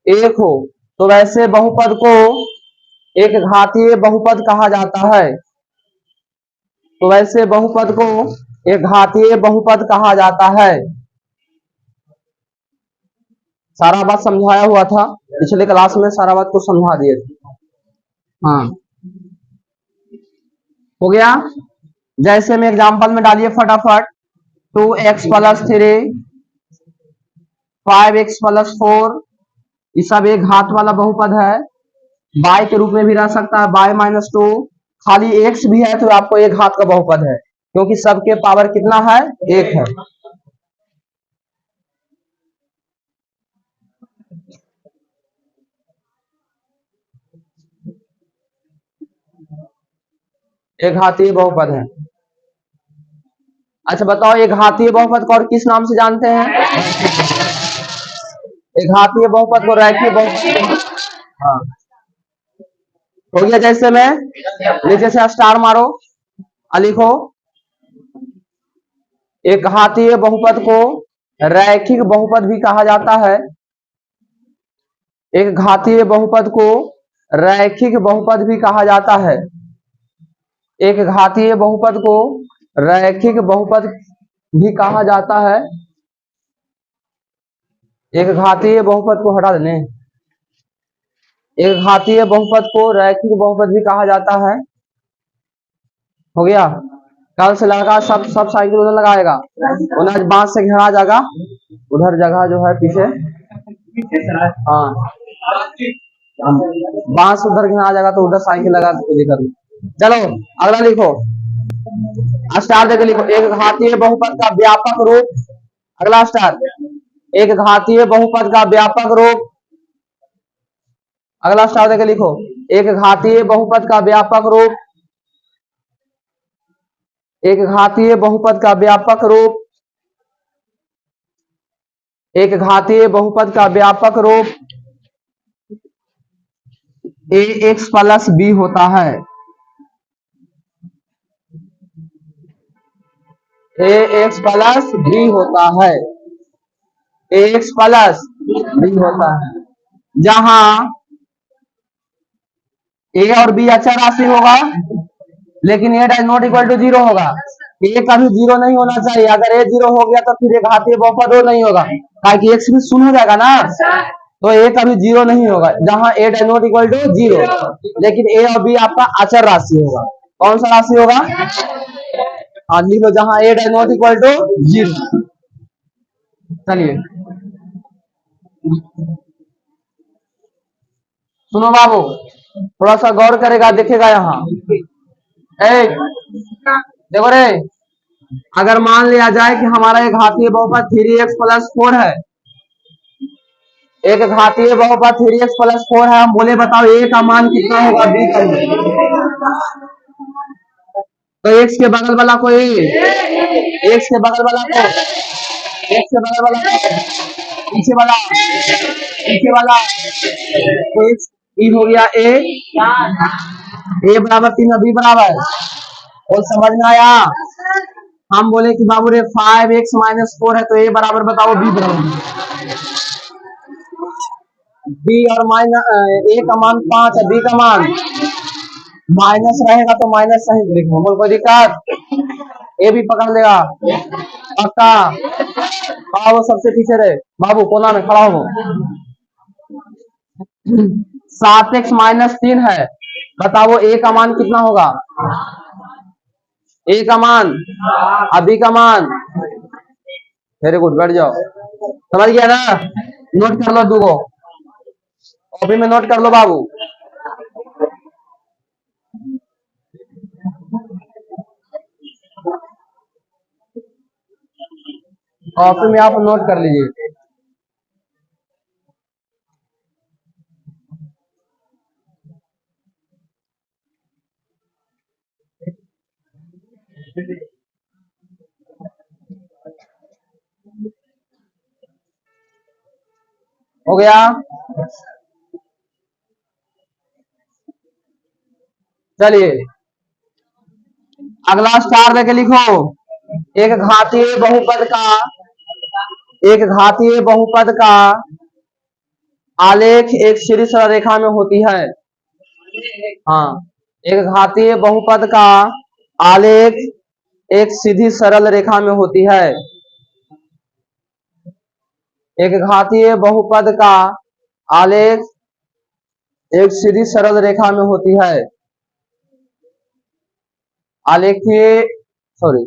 एक हो तो वैसे बहुपद को एक घातीय बहुपद कहा जाता है। तो वैसे बहुपद को एक घातीय बहुपद कहा जाता है। सारा बात समझाया हुआ था पिछले क्लास में, सारा बात को समझा दिए थे। हाँ हो गया। जैसे में एग्जांपल में डालिए फटाफट, 2x प्लस 3, 5x प्लस 4, ये सब एक घात वाला बहुपद है। y के रूप में भी रह सकता है, y माइनस 2, खाली x भी है तो आपको एक घात का बहुपद है, क्योंकि सबके पावर कितना है, एक है। एक घातीय बहुपद है। अच्छा बताओ, एक घातीय बहुपद को और किस नाम से जानते हैं? एक घातीय बहुपद को रैखिक बहुपद। हाँ हो गया। जैसे में नीचे से स्टार मारो, लिखो, एक घातीय बहुपद को रैखिक बहुपद भी कहा जाता है। एक घातीय बहुपद को रैखिक बहुपद भी कहा जाता है। एक घातीय बहुपद को रैखिक बहुपद भी कहा जाता है। एक घातीय बहुपद को हटा देने, एक घातीय बहुपद को रैखिक बहुपद भी कहा जाता है। हो गया। कल से लड़का सब साइकिल उधर लगाएगा, उन्हें बांस से घेरा जाएगा, उधर जगह जो है पीछे, हाँ बांस उधर घेरा जाएगा तो उधर साइकिल लगा दिक्कत। चलो अगला लिखो, स्टार देके लिखो, एक घातीय बहुपद का व्यापक रूप। अगला स्टार, एक घातीय बहुपद का व्यापक रूप। अगला स्टार देके लिखो, एक घातीय बहुपद का व्यापक रूप। एक घातीय बहुपद का व्यापक रूप। एक घातीय बहुपद का व्यापक रूप ax प्लस b होता है। ax प्लस b होता है। ax प्लस b होता है, जहां a और b अचर राशि होगा, लेकिन a does not equal to 0 होगा। a कभी 0 नहीं होना चाहिए, अगर a 0 हो गया तो फिर एक घातीय बहुपद नहीं होगा, ताकि x भी शून्य हो जाएगा ना, तो a कभी 0 नहीं होगा। जहां a does not equal to 0, लेकिन a और b आपका अचर राशि होगा। कौन सा राशि होगा? हाँ लिख लो, जहां a does not equal to 0। चलिए सुनो बाबू, थोड़ा सा गौर करेगा, देखेगा यहाँ। देखो रे, अगर मान लिया जाए कि हमारा एक घातीय बहुपद 3x प्लस 4 है, एक घातीय बहुपद 3x प्लस 4 है, हम बोले बताओ a का मान कितना होगा, b का मान। तो x के बगल वाला को a, x के बगल वाला को, x के बगल वाला को, पीछे वाला, पीछे वाला तो x ई हो गया a बराबर 3 b बराबर, और समझ में आया? हम बोले कि बाबू रे 5x माइनस 4 है, तो a बराबर बताओ b बराबर, b और माइनस a का मान 5 है, b का मान माइनस रहेगा तो माइनस सही लिखो, बोल कोई दिक्कत? ए भी पकड़ लेगा पक्का। वो सबसे पीछे रहे बाबू, कोना में खड़ा हो। 7x माइनस 3 है, बताओ a का मान कितना होगा? a का मान, b का मान। वेरी गुड, बैठ जाओ। समझ गया ना? नोट कर लो, दूगो कॉपी में नोट कर लो बाबू। कॉपी में आप नोट कर लीजिए। हो गया? चलिए अगला स्टार देके लिखो, एक घातीय बहुपद का, एक घातीय बहुपद का आलेख एक सीधी सरल रेखा में होती है। हाँ, एक घातीय बहुपद का आलेख एक सीधी सरल रेखा में होती है। एक घातीय बहुपद का आलेख एक सीधी सरल रेखा में होती है। आलेखीय सॉरी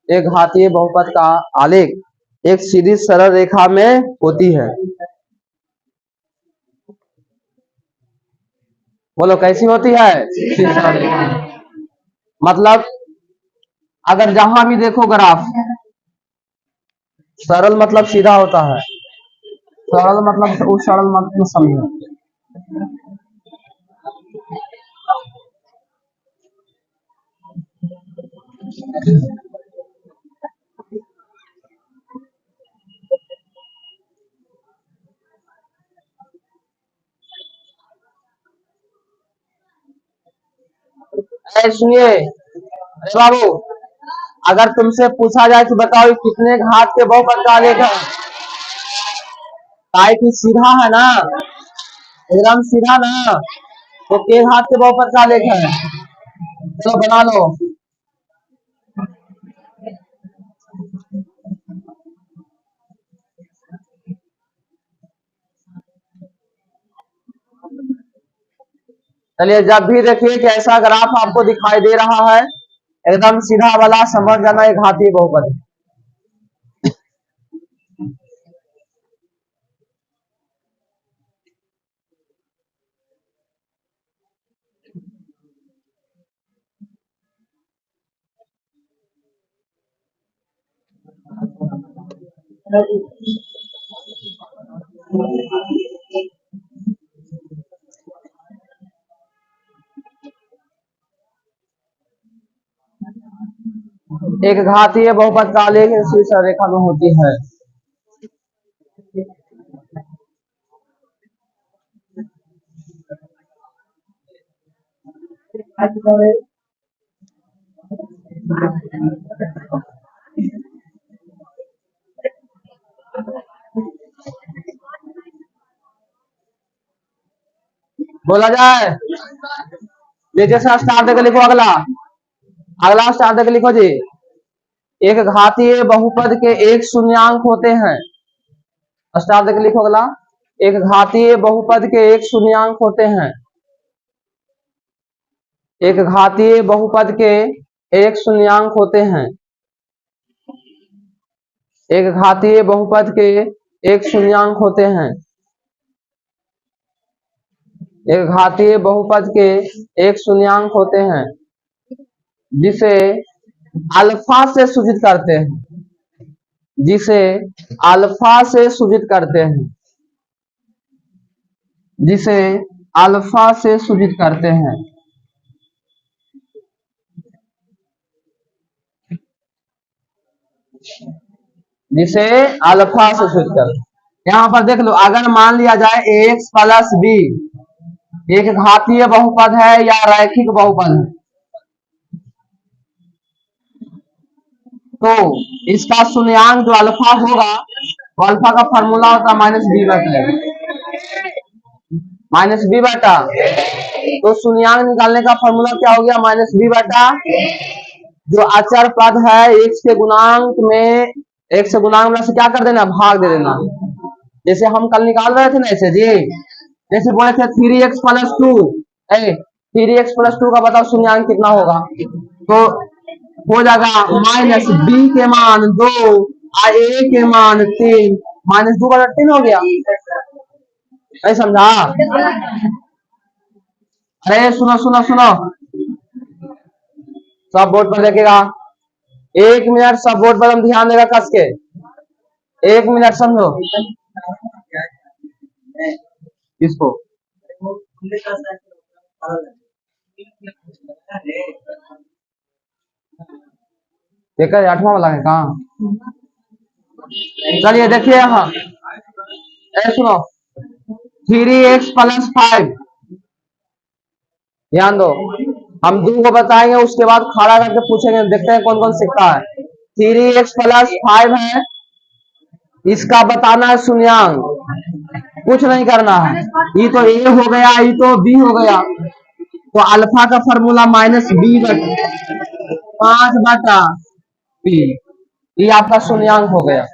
एक घातीय बहुपद का आलेख एक सीधी सरल रेखा में होती है। बोलो कैसी होती है? सीधी सरल रेखा। मतलब अगर जहां भी देखो ग्राफ, सरल मतलब सीधा होता है, सरल मतलब उस सरल मतलब समझो। सुनिए अरे बाबू, अगर तुमसे पूछा जाए कि बताओ कितने घात के बहुपद का आलेख है, ताई की सीधा है ना, एकदम सीधा ना, तो के घात के बहुपद का आलेख है। तो बना लो। चलिए, जब भी देखिए कि ऐसा ग्राफ आपको दिखाई दे रहा है एकदम सीधा वाला, समझ जाना एक घातीय बहुपद। एक घातीय बहुपद का आलेख शीर्ष रेखा में होती है। बोला जाए, ये जैसा स्टार्ट देकर लिखो, अगला अगला स्टार्ट देकर लिखो जी। एक घातीय बहुपद के एक शून्यांक होते हैं। स्टार्ट देकर लिखो अगला। एक घातीय बहुपद के एक शून्यांक होते हैं। एक घातीय बहुपद के एक शून्यांक होते हैं। एक घातीय बहुपद के एक शून्यांक होते हैं। एक घातीय बहुपद के एक शून्यांक होते हैं जिसे अल्फा से सूचित करते हैं। जिसे अल्फा से सूचित करते हैं। जिसे अल्फा से सूचित करते हैं। जिसे अल्फा से सूचित करते। यहाँ पर देख लो, अगर मान लिया जाए एक्स प्लस बी एक घातीय बहुपद है या रैखिक बहुपद है, तो इसका शून्यांक जो अल्फा होगा, तो अल्फा का फॉर्मूला होता है माइनस बी बटा, माइनस बी बटा। तो शून्यांक निकालने का फॉर्मूला क्या हो गया? माइनस बी बटा जो अचर पद है एक्स के गुणांक में, एक्स से गुणांक में से क्या कर देना? भाग दे देना। जैसे हम कल निकाल रहे थे ना ऐसे जी, जैसे बोले थे 3x प्लस 2, 3x प्लस 2 का बताओ शून्यांक कितना होगा? तो हो जाएगा माइनस बी के मान 2 और ए के मान 3, माइनस 2 बटा 3 हो गया। नहीं समझा? अरे सुनो सुनो सुनो, सब बोर्ड पर देखेगा, 1 मिनट सब बोर्ड पर हम ध्यान देगा कस के, 1 मिनट समझो इसको। एक 8वां वाला है कहाँ? चलिए देखिए यहाँ, सुनो 3x प्लस 5, ध्यान दो, हम 2 को बताएंगे उसके बाद खड़ा करके पूछेंगे, देखते हैं कौन कौन सीखता है। 3x प्लस 5 है इसका बताना है शून्यांक, कुछ नहीं करना है। ये तो ए हो गया, ये तो बी हो गया, तो अल्फा का फॉर्मूला -b/5/p, ये आपका शून्यांक हो गया।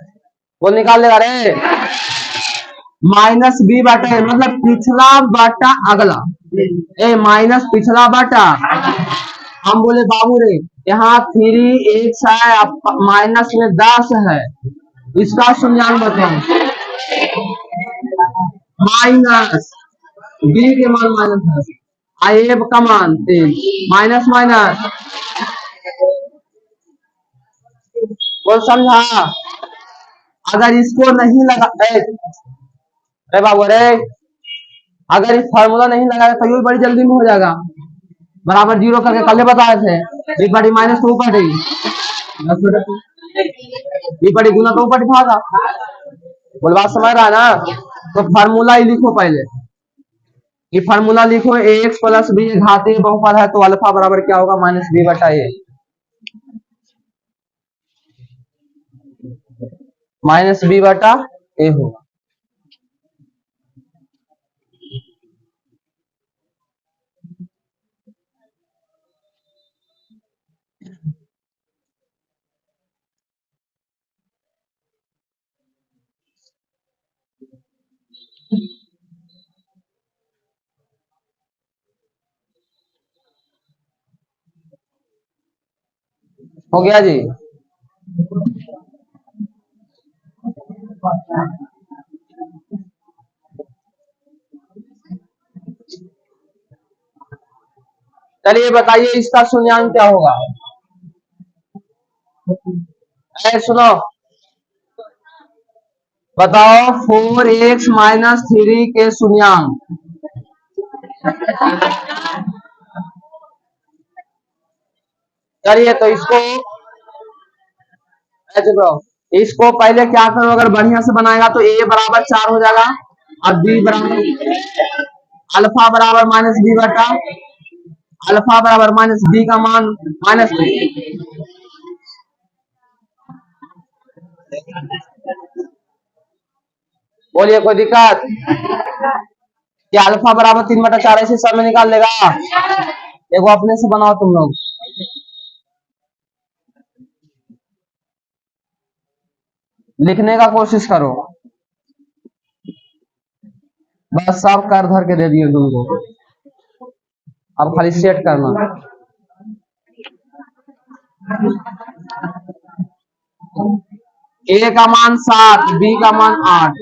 वो निकाल लेगा रे, -b/a मतलब पिछला बाटा अगला, ए माइनस पिछला बाटा। हम बोले बाबू रे यहाँ 3x है, माइनस में 10 है, इसका शून्यांक बताओ। माइनस बी के मान -10, ए का मान 3, माइनस माइनस, बोल समझा। अगर इसको नहीं लगा अरे बाबू रे, अगर इस फार्मूला नहीं लगाया तो ये बड़ी जल्दी में हो जाएगा। बराबर जीरो करके कल बताए थे, बी बड़ी माइनस टू बड़ी, बी बड़ी गुना तो ऊपर भागा। बोल बात समझ रहा है ना। तो फार्मूला ही लिखो पहले, ये फार्मूला लिखो, ax प्लस बी घातीय बहुपद है तो अल्फा बराबर क्या होगा, -b/a, -b/a होगा। हो गया जी। चलिए बताइए इसका शून्यांक क्या होगा। सुनो बताओ, 4x - 3 के शून्यांक। चलिए तो इसको पहले क्या करो, अगर बढ़िया से बनाएगा तो a बराबर 4 हो जाएगा, और b बराबर अल्फा बराबर -b/, अल्फा बराबर -b का मान -2। बोलिए कोई दिक्कत? क्या अल्फा बराबर 3/4 ऐसे सब में निकाल लेगा? देखो अपने से बनाओ तुम लोग, लिखने का कोशिश करो। बस सब कर धर के दे दिए तुमको, अब खाली सेट करना। ए का मान 7, बी का मान 8।